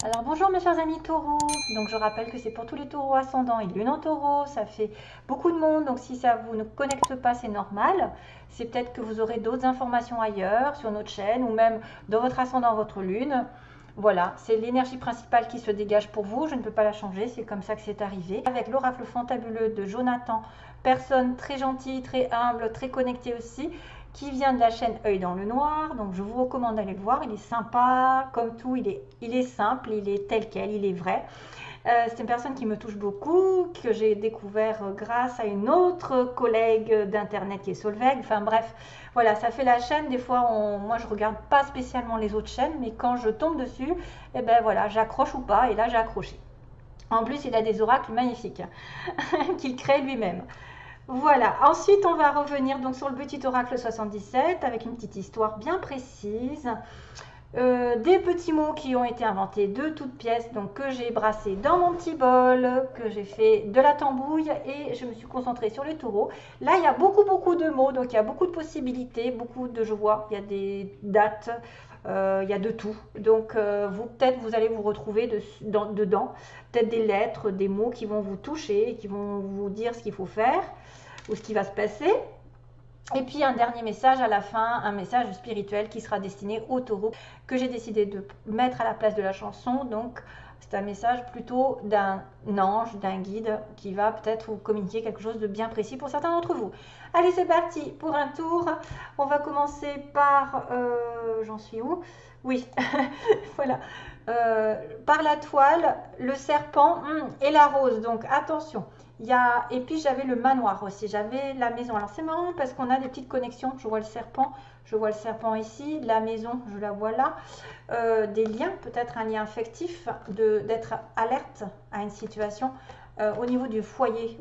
Alors bonjour mes chers amis taureaux, donc je rappelle que c'est pour tous les taureaux ascendants et lune en taureau, ça fait beaucoup de monde, donc si ça vous ne connecte pas c'est normal, c'est peut-être que vous aurez d'autres informations ailleurs sur notre chaîne ou même dans votre ascendant, votre lune. Voilà, c'est l'énergie principale qui se dégage pour vous, je ne peux pas la changer, c'est comme ça que c'est arrivé. Avec l'oracle fantabuleux de Jonathan, personne très gentille, très humble, très connectée aussi, qui vient de la chaîne Œil dans le Noir, donc je vous recommande d'aller le voir, il est sympa, comme tout, il est simple, il est tel quel, il est vrai. C'est une personne qui me touche beaucoup, que j'ai découvert grâce à une autre collègue d'internet qui est Solveig, enfin bref, voilà, ça fait la chaîne, des fois, moi je regarde pas spécialement les autres chaînes, mais quand je tombe dessus, et ben voilà, j'accroche ou pas, et là j'ai accroché. En plus, il a des oracles magnifiques qu'il crée lui-même. Voilà, ensuite on va revenir donc sur le petit oracle 77 avec une petite histoire bien précise. Des petits mots qui ont été inventés de toutes pièces, donc que j'ai brassé dans mon petit bol, que j'ai fait de la tambouille et je me suis concentrée sur les taureaux. Là, il y a beaucoup de mots, donc il y a beaucoup de possibilités, beaucoup de joie, il y a des dates, il y a de tout. Donc peut-être vous allez vous retrouver dedans, peut-être des lettres, des mots qui vont vous toucher, qui vont vous dire ce qu'il faut faire ou ce qui va se passer. Et puis un dernier message à la fin, un message spirituel qui sera destiné aux taureaux que j'ai décidé de mettre à la place de la chanson. Donc c'est un message plutôt d'un ange, d'un guide qui va peut-être vous communiquer quelque chose de bien précis pour certains d'entre vous. Allez, c'est parti pour un tour. On va commencer par... j'en suis où? Oui, voilà. Par la toile, le serpent et la rose. Donc attention. Et puis j'avais le manoir aussi, j'avais la maison. Alors c'est marrant parce qu'on a des petites connexions. Je vois le serpent ici, la maison, je la vois là. Des liens, peut-être un lien affectif, d'être alerte à une situation au niveau du foyer,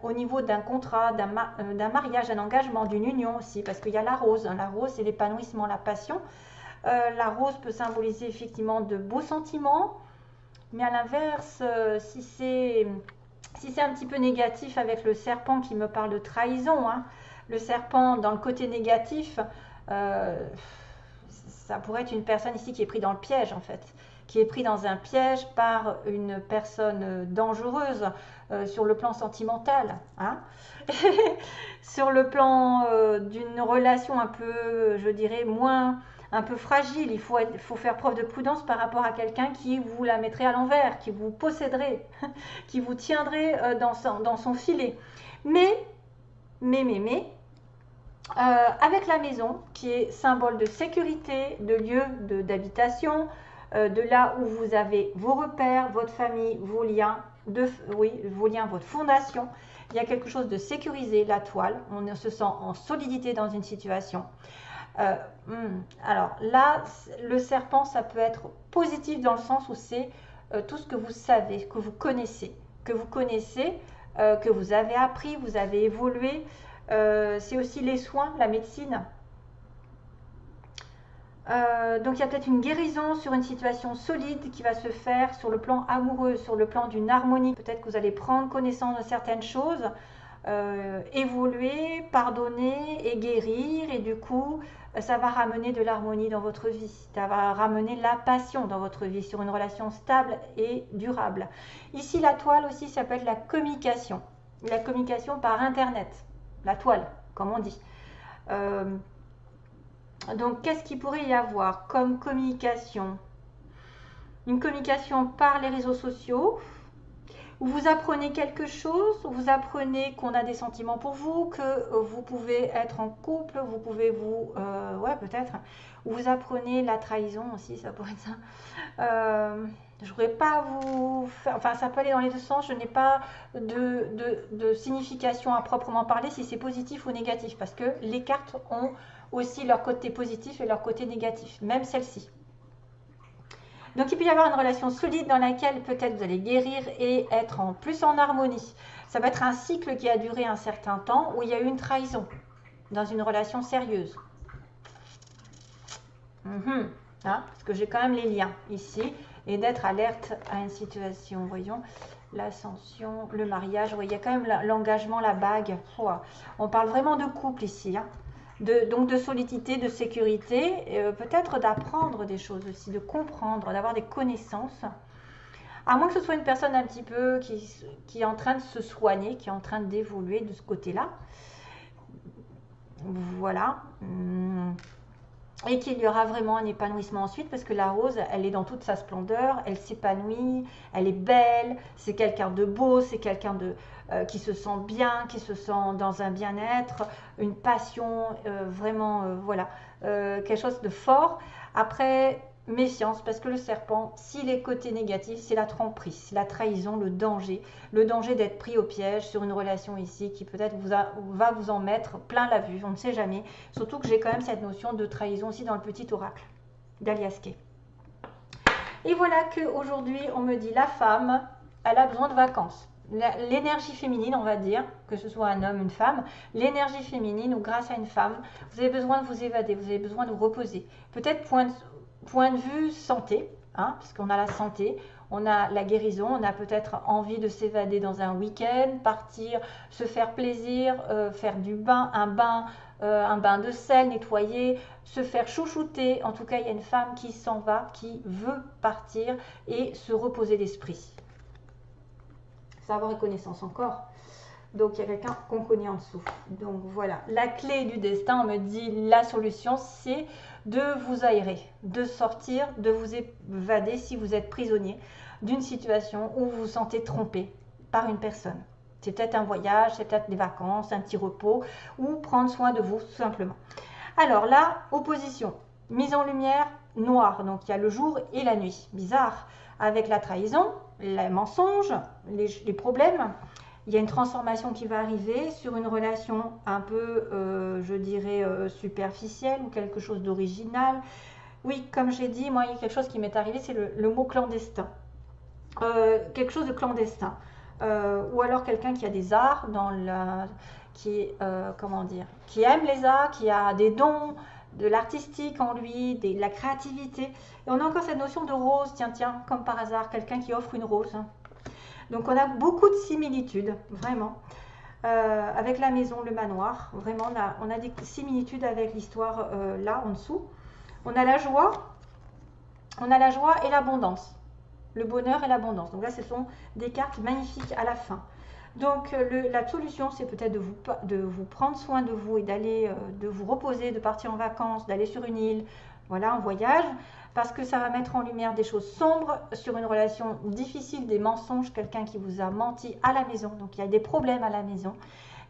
au niveau d'un contrat, d'un mariage, d'un engagement, d'une union aussi, parce qu'il y a la rose. La rose, c'est l'épanouissement, la passion. La rose peut symboliser effectivement de beaux sentiments, mais à l'inverse, si c'est un petit peu négatif avec le serpent qui me parle de trahison, hein, le serpent dans le côté négatif, euh, ça pourrait être une personne ici qui est prise dans le piège en fait, qui est pris dans un piège par une personne dangereuse sur le plan sentimental, hein. Sur le plan d'une relation un peu, je dirais, un peu fragile. Il faut faire preuve de prudence par rapport à quelqu'un qui vous la mettrait à l'envers, qui vous posséderait, qui vous tiendrait dans son filet. Mais, avec la maison, qui est symbole de sécurité, de lieu d'habitation, de là où vous avez vos repères, votre famille, vos liens, votre fondation. Il y a quelque chose de sécurisé, la toile. On se sent en solidité dans une situation. Alors là, le serpent, ça peut être positif dans le sens où c'est tout ce que vous savez, que vous connaissez, que vous avez appris, vous avez évolué. C'est aussi les soins, la médecine. Donc il y a peut-être une guérison sur une situation solide qui va se faire sur le plan amoureux, sur le plan d'une harmonie. Peut-être que vous allez prendre connaissance de certaines choses, évoluer, pardonner et guérir, et du coup ça va ramener de l'harmonie dans votre vie, ça va ramener la passion dans votre vie sur une relation stable et durable. Ici la toile aussi, ça peut être la communication par internet, la toile comme on dit. Donc, qu'est-ce qu'il pourrait y avoir comme communication? Une communication par les réseaux sociaux, où vous apprenez quelque chose, où vous apprenez qu'on a des sentiments pour vous, que vous pouvez être en couple, vous pouvez ouais, peut-être, où vous apprenez la trahison aussi, ça pourrait être ça. Je ne voudrais pas vous faire, enfin ça peut aller dans les deux sens, je n'ai pas de signification à proprement parler si c'est positif ou négatif, parce que les cartes ont aussi leur côté positif et leur côté négatif, même celle-ci. Donc il peut y avoir une relation solide dans laquelle peut-être vous allez guérir et être plus en harmonie. Ça va être un cycle qui a duré un certain temps où il y a eu une trahison dans une relation sérieuse. Hein, parce que j'ai quand même les liens ici et d'être alerte à une situation. Voyons l'ascension, le mariage. Oui, il y a quand même l'engagement, la bague. On parle vraiment de couple ici. Hein. donc de solidité, de sécurité, peut-être d'apprendre des choses aussi, de comprendre, d'avoir des connaissances. À moins que ce soit une personne un petit peu qui est en train de se soigner, qui est en train d'évoluer de ce côté-là. Voilà. Et qu'il y aura vraiment un épanouissement ensuite, parce que la rose, elle est dans toute sa splendeur, elle s'épanouit, elle est belle, c'est quelqu'un de beau, c'est quelqu'un qui se sent bien, qui se sent dans un bien-être, une passion, vraiment, voilà, quelque chose de fort. Après, méfiance, parce que le serpent, s'il est côté négatif, c'est la tromperie, c'est la trahison, le danger d'être pris au piège sur une relation ici qui peut-être va vous en mettre plein la vue, on ne sait jamais. Surtout que j'ai quand même cette notion de trahison aussi dans le petit oracle d'Alias Kay. Et voilà qu'aujourd'hui, on me dit la femme, elle a besoin de vacances. L'énergie féminine, on va dire, que ce soit un homme, une femme, l'énergie féminine ou grâce à une femme, vous avez besoin de vous évader, vous avez besoin de vous reposer. Peut-être point de vue santé, hein, parce qu'on a la santé, on a la guérison, on a peut-être envie de s'évader dans un week-end, partir, se faire plaisir, faire du bain, un bain de sel, nettoyer, se faire chouchouter. En tout cas, il y a une femme qui s'en va, qui veut partir et se reposer l'esprit. Savoir et connaissance encore. Donc, il y a quelqu'un qu'on connaît en dessous. Donc, voilà. La clé du destin, on me dit, la solution, c'est de vous aérer, de sortir, de vous évader si vous êtes prisonnier d'une situation où vous vous sentez trompé par une personne. C'est peut-être un voyage, c'est peut-être des vacances, un petit repos, ou prendre soin de vous, tout simplement. Alors là, opposition, mise en lumière, noir. Donc, il y a le jour et la nuit. Bizarre. Avec la trahison, les mensonges, les problèmes. Il y a une transformation qui va arriver sur une relation un peu, je dirais, superficielle ou quelque chose d'original. Oui, comme j'ai dit, moi, il y a quelque chose qui m'est arrivé, c'est le mot clandestin. Quelque chose de clandestin. Ou alors quelqu'un qui a des arts, comment dire, qui aime les arts, qui a des dons, de l'artistique en lui, de la créativité. Et on a encore cette notion de rose, tiens, comme par hasard, quelqu'un qui offre une rose. Donc on a beaucoup de similitudes, vraiment, avec la maison, le manoir. Vraiment, on a des similitudes avec l'histoire là, en dessous. On a la joie et l'abondance. Le bonheur et l'abondance. Donc là, ce sont des cartes magnifiques à la fin. Donc la solution, c'est peut-être de vous prendre soin de vous et d'aller, de vous reposer, de partir en vacances, d'aller sur une île, voilà, en voyage, parce que ça va mettre en lumière des choses sombres sur une relation difficile, des mensonges, quelqu'un qui vous a menti à la maison. Donc il y a des problèmes à la maison.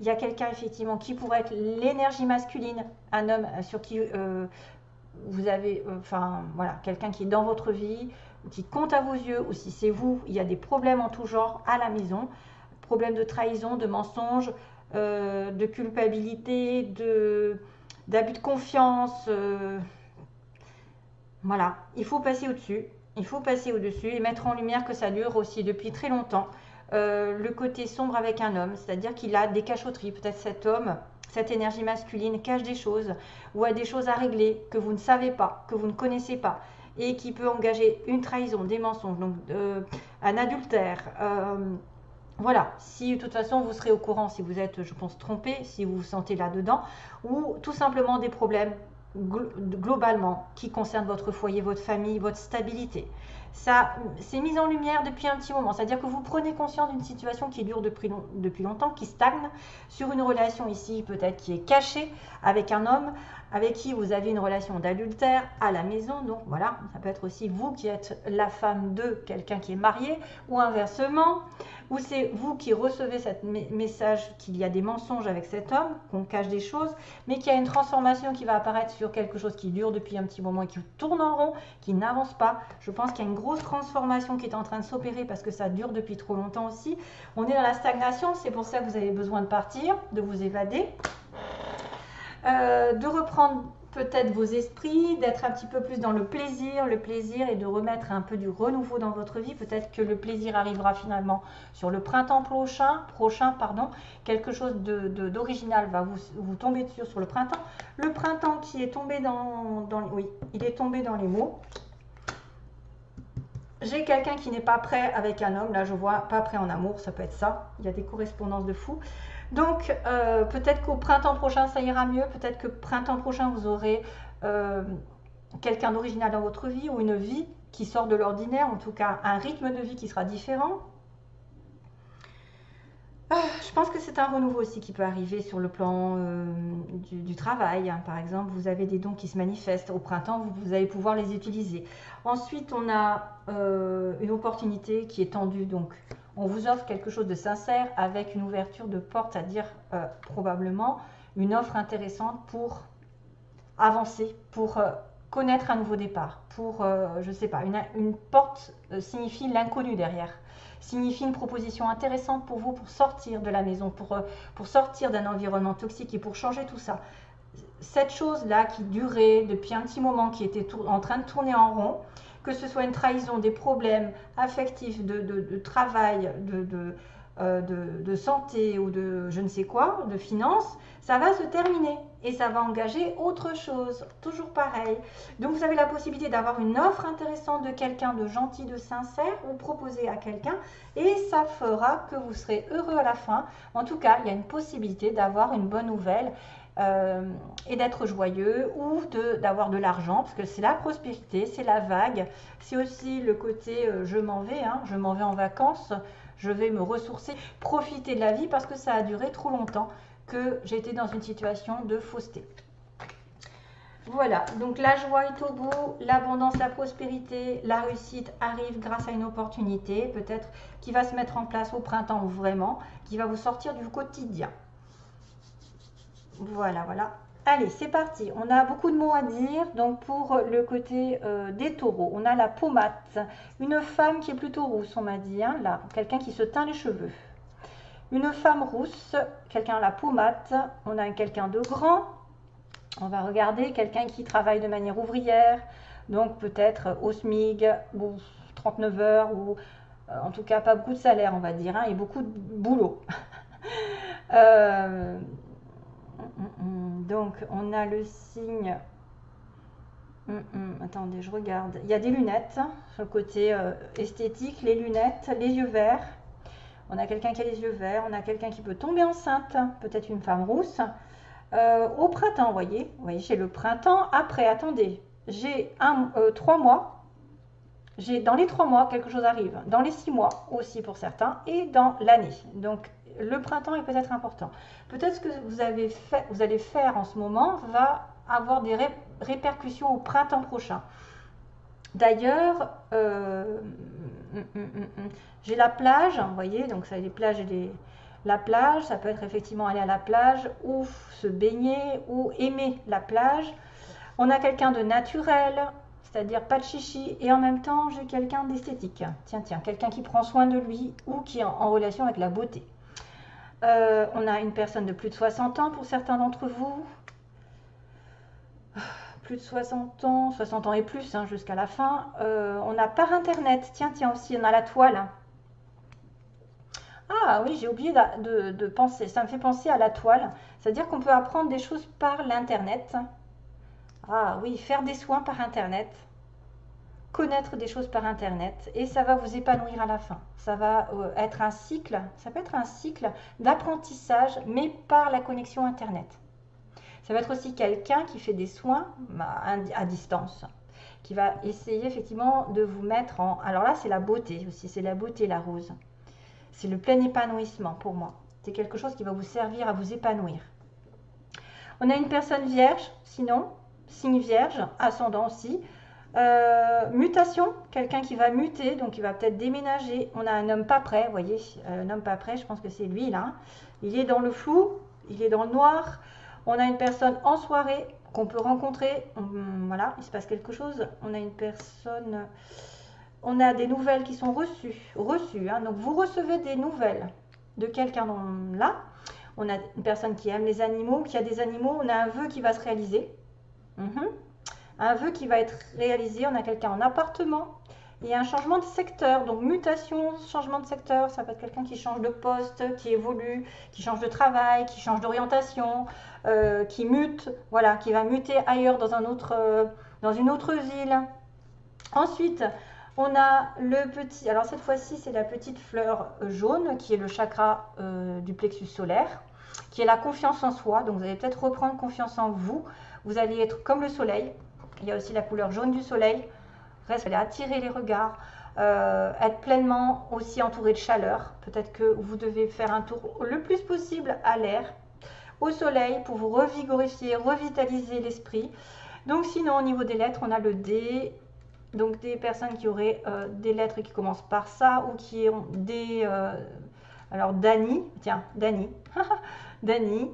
Il y a quelqu'un effectivement qui pourrait être l'énergie masculine, un homme sur qui vous avez, voilà, quelqu'un qui est dans votre vie, qui compte à vos yeux, ou si c'est vous, il y a des problèmes en tout genre à la maison, problèmes de trahison, de mensonges, de culpabilité, d'abus de confiance, voilà, il faut passer au-dessus, il faut passer au-dessus et mettre en lumière que ça dure aussi depuis très longtemps. Le côté sombre avec un homme, c'est-à-dire qu'il a des cachotteries, peut-être cet homme, cette énergie masculine cache des choses ou a des choses à régler que vous ne savez pas, que vous ne connaissez pas et qui peut engager une trahison, des mensonges, donc un adultère. Voilà, si de toute façon vous serez au courant si vous êtes, je pense, trompé, si vous vous sentez là-dedans, ou tout simplement des problèmes globalement qui concernent votre foyer, votre famille, votre stabilité. Ça, c'est mis en lumière depuis un petit moment, c'est-à-dire que vous prenez conscience d'une situation qui dure depuis longtemps, qui stagne, sur une relation ici peut-être qui est cachée avec un homme, avec qui vous avez une relation d'adultère à la maison. Donc voilà, ça peut être aussi vous qui êtes la femme de quelqu'un qui est marié, ou inversement, ou c'est vous qui recevez ce message qu'il y a des mensonges avec cet homme, qu'on cache des choses, mais qu'il y a une transformation qui va apparaître sur quelque chose qui dure depuis un petit moment et qui tourne en rond, qui n'avance pas. Je pense qu'il y a une grosse transformation qui est en train de s'opérer parce que ça dure depuis trop longtemps aussi. On est dans la stagnation, c'est pour ça que vous avez besoin de partir, de vous évader. De reprendre peut-être vos esprits, d'être un petit peu plus dans le plaisir et de remettre un peu du renouveau dans votre vie. Peut-être que le plaisir arrivera finalement sur le printemps prochain, quelque chose d'original va vous tomber dessus sur le printemps. Le printemps qui est tombé oui, il est tombé dans les mots. J'ai quelqu'un qui n'est pas prêt avec un homme, là je vois pas prêt en amour, ça peut être ça, il y a des correspondances de fou. Donc, peut-être qu'au printemps prochain, ça ira mieux. Peut-être que printemps prochain, vous aurez quelqu'un d'original dans votre vie ou une vie qui sort de l'ordinaire, en tout cas un rythme de vie qui sera différent. Je pense que c'est un renouveau aussi qui peut arriver sur le plan du travail, hein. Par exemple, vous avez des dons qui se manifestent. Au printemps, vous allez pouvoir les utiliser. Ensuite, on a une opportunité qui est tendue. Donc, on vous offre quelque chose de sincère avec une ouverture de porte, c'est-à-dire probablement une offre intéressante pour avancer, pour connaître un nouveau départ. Pour, je ne sais pas, une porte signifie l'inconnu derrière. Signifie une proposition intéressante pour vous pour sortir de la maison, pour sortir d'un environnement toxique et pour changer tout ça. Cette chose-là qui durait depuis un petit moment, qui était en train de tourner en rond, que ce soit une trahison, des problèmes affectifs, de travail, de santé ou de je ne sais quoi, de finances, ça va se terminer et ça va engager autre chose, toujours pareil. Donc vous avez la possibilité d'avoir une offre intéressante de quelqu'un de gentil, de sincère, ou proposer à quelqu'un et ça fera que vous serez heureux à la fin. En tout cas, il y a une possibilité d'avoir une bonne nouvelle et d'être joyeux ou d'avoir de l'argent, parce que c'est la prospérité, c'est la vague, c'est aussi le côté je m'en vais, hein, je m'en vais en vacances, je vais me ressourcer, profiter de la vie parce que ça a duré trop longtemps que j'étais dans une situation de fausseté. Voilà, donc la joie est au bout, l'abondance, la prospérité, la réussite arrive grâce à une opportunité, peut-être qui va se mettre en place au printemps ou vraiment, qui va vous sortir du quotidien. Voilà, voilà. Allez, c'est parti. On a beaucoup de mots à dire. Donc, pour le côté des taureaux, on a la pommade. Une femme qui est plutôt rousse, on m'a dit. Hein, là, quelqu'un qui se teint les cheveux. Une femme rousse, quelqu'un à la pommade. On a quelqu'un de grand. On va regarder quelqu'un qui travaille de manière ouvrière. Donc, peut-être au SMIG ou 39 heures ou en tout cas pas beaucoup de salaire, on va dire. Hein, et beaucoup de boulot. Donc, on a le signe. Attendez, je regarde. Il y a des lunettes, sur le côté esthétique, les lunettes, les yeux verts. On a quelqu'un qui a les yeux verts, on a quelqu'un qui peut tomber enceinte, peut-être une femme rousse. Au printemps, vous voyez, j'ai le printemps. Après, attendez, j'ai 3 mois. Dans les 3 mois, quelque chose arrive. Dans les 6 mois aussi pour certains. Et dans l'année. Donc, le printemps est peut-être important. Peut-être ce que vous allez faire en ce moment va avoir des répercussions au printemps prochain. D'ailleurs, j'ai la plage, vous voyez, donc ça, les plages et la plage, ça peut être effectivement aller à la plage ou se baigner ou aimer la plage. On a quelqu'un de naturel, c'est-à-dire pas de chichi, et en même temps, j'ai quelqu'un d'esthétique. Tiens, quelqu'un qui prend soin de lui ou qui est en relation avec la beauté. On a une personne de plus de 60 ans pour certains d'entre vous. Plus de 60 ans et plus, hein, jusqu'à la fin. On a par internet, tiens, aussi, on a la toile. Ah oui, j'ai oublié de penser, ça me fait penser à la toile. C'est-à-dire qu'on peut apprendre des choses par l'internet. Ah oui, faire des soins par internet. Connaître des choses par internet et ça va vous épanouir à la fin. Ça va être un cycle, ça peut être un cycle d'apprentissage mais par la connexion internet. Ça va être aussi quelqu'un qui fait des soins à distance, qui va essayer effectivement de vous mettre en... Alors là c'est la beauté aussi, c'est la beauté la rose. C'est le plein épanouissement pour moi. C'est quelque chose qui va vous servir à vous épanouir. On a une personne vierge, sinon, signe vierge, ascendant aussi. Mutation, quelqu'un qui va muter, donc il va peut-être déménager. On a un homme pas prêt, vous voyez, un homme pas prêt, je pense que c'est lui là. Il est dans le flou, il est dans le noir. On a une personne en soirée qu'on peut rencontrer, voilà, il se passe quelque chose. On a une personne, on a des nouvelles qui sont reçues, hein. Donc vous recevez des nouvelles de quelqu'un là. On a une personne qui aime les animaux, qui a des animaux, on a un vœu qui va se réaliser. Un vœu qui va être réalisé, on a quelqu'un en appartement et un changement de secteur, donc mutation, changement de secteur, ça peut être quelqu'un qui change de poste, qui évolue, qui change de travail, qui change d'orientation, qui mute, voilà, qui va muter ailleurs dans une autre ville. Ensuite, on a le petit, alors cette fois-ci c'est la petite fleur jaune qui est le chakra du plexus solaire. qui est la confiance en soi. Donc vous allez peut-être reprendre confiance en vous. Vous allez être comme le soleil. Il y a aussi la couleur jaune du soleil. Vous allez attirer les regards, être pleinement aussi entouré de chaleur. Peut-être que vous devez faire un tour le plus possible à l'air, au soleil, pour vous revigorifier, revitaliser l'esprit. Donc sinon, au niveau des lettres, on a le D. Donc des personnes qui auraient des lettres qui commencent par ça ou qui ont des... alors Dani, tiens, Dani, Dani,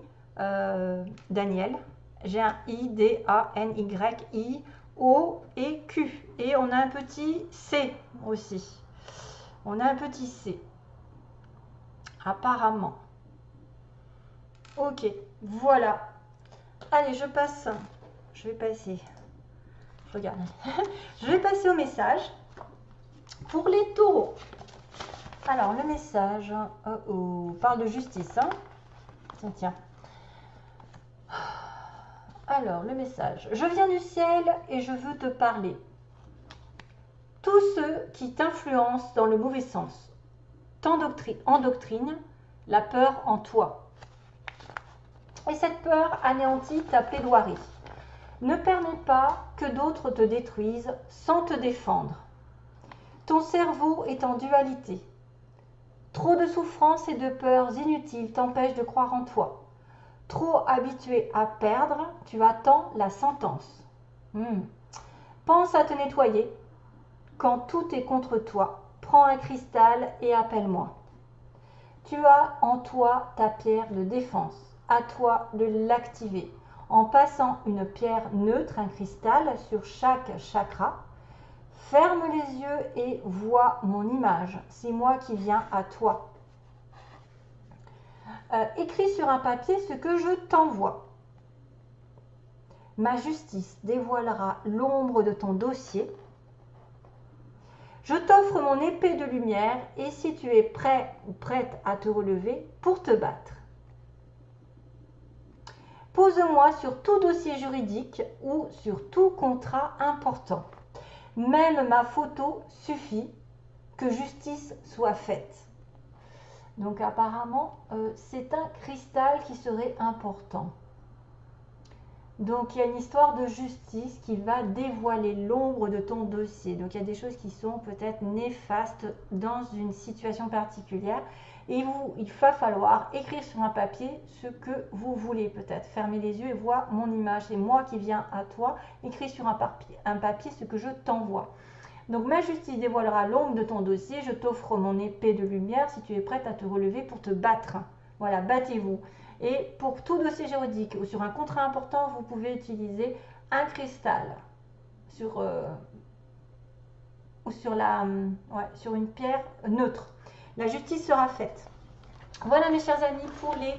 Daniel. J'ai un I, D, A, N, Y, I, O et Q. Et on a un petit C aussi. On a un petit C. Apparemment. Ok, voilà. Allez, je passe. Je vais passer. Regarde. Je vais passer au message pour les taureaux. Alors, le message parle de justice. Hein. Tiens, tiens. Alors, le message. Je viens du ciel et je veux te parler. Tous ceux qui t'influencent dans le mauvais sens endoctrinent la peur en toi. Et cette peur anéantit ta plaidoirie. Ne permets pas que d'autres te détruisent sans te défendre. Ton cerveau est en dualité. Trop de souffrances et de peurs inutiles t'empêchent de croire en toi. Trop habitué à perdre, tu attends la sentence. Pense à te nettoyer. Quand tout est contre toi, prends un cristal et appelle-moi. Tu as en toi ta pierre de défense. À toi de l'activer en passant une pierre neutre, un cristal, sur chaque chakra. Ferme les yeux et vois mon image. C'est moi qui viens à toi. Écris sur un papier ce que je t'envoie. Ma justice dévoilera l'ombre de ton dossier. Je t'offre mon épée de lumière et si tu es prêt ou prête à te relever pour te battre. Pose-moi sur tout dossier juridique ou sur tout contrat important. Même ma photo suffit, que justice soit faite. Donc apparemment, c'est un cristal qui serait important. Donc il y a une histoire de justice qui va dévoiler l'ombre de ton dossier. Donc il y a des choses qui sont peut-être néfastes dans une situation particulière. Et il va falloir écrire sur un papier ce que vous voulez peut-être. Fermez les yeux et vois mon image. C'est moi qui viens à toi. Écris sur un papier ce que je t'envoie. Donc ma justice dévoilera l'ombre de ton dossier. Je t'offre mon épée de lumière si tu es prête à te relever pour te battre. Voilà, battez-vous. Et pour tout dossier juridique ou sur un contrat important, vous pouvez utiliser un cristal sur une pierre neutre. La justice sera faite. Voilà mes chers amis pour les